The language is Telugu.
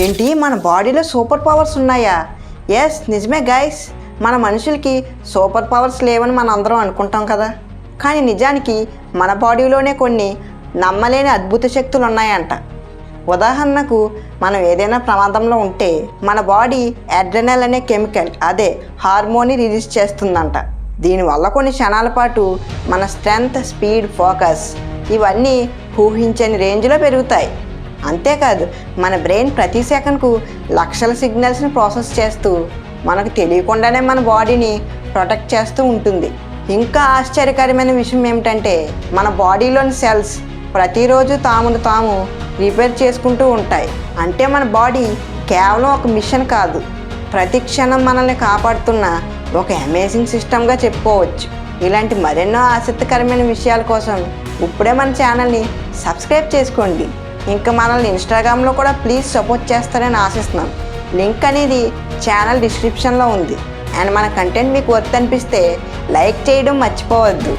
ఏంటి మన బాడీలో సూపర్ పవర్స్ ఉన్నాయా? ఎస్, నిజమే గైస్. మన మనుషులకి సూపర్ పవర్స్ లేవని మనం అందరం అనుకుంటాం కదా. కానీ నిజానికి మన బాడీలోనే కొన్ని నమ్మలేని అద్భుత శక్తులు ఉన్నాయంట. ఉదాహరణకు మనం ఏదైనా ప్రమాదంలో ఉంటే మన బాడీ అడ్రినల్ అనే కెమికల్, అదే హార్మోన్ని రిలీజ్ చేస్తుందంట. దీనివల్ల కొన్ని క్షణాల పాటు మన స్ట్రెంగ్త్, స్పీడ్, ఫోకస్ ఇవన్నీ ఊహించని రేంజ్లో పెరుగుతాయి. అంతేకాదు మన బ్రెయిన్ ప్రతి సెకండ్కు లక్షల సిగ్నల్స్ని ప్రాసెస్ చేస్తూ మనకు తెలియకుండానే మన బాడీని ప్రొటెక్ట్ చేస్తూ ఉంటుంది. ఇంకా ఆశ్చర్యకరమైన విషయం ఏమిటంటే మన బాడీలోని సెల్స్ ప్రతిరోజు తామును తాము రిపేర్ చేసుకుంటూ ఉంటాయి. అంటే మన బాడీ కేవలం ఒక మిషన్ కాదు, ప్రతి క్షణం మనల్ని కాపాడుతున్న ఒక అమేజింగ్ సిస్టమ్గా చెప్పుకోవచ్చు. ఇలాంటి మరెన్నో ఆసక్తికరమైన విషయాల కోసం ఇప్పుడే మన ఛానల్ని సబ్స్క్రైబ్ చేసుకోండి. ఇంకా మనల్ని ఇన్స్టాగ్రామ్లో కూడా ప్లీజ్ సపోర్ట్ చేస్తారని ఆశిస్తున్నాం. లింక్ అనేది ఛానల్ డిస్క్రిప్షన్లో ఉంది. అండ్ మన కంటెంట్ మీకు వర్త్ అనిపిస్తే లైక్ చేయడం మర్చిపోవద్దు.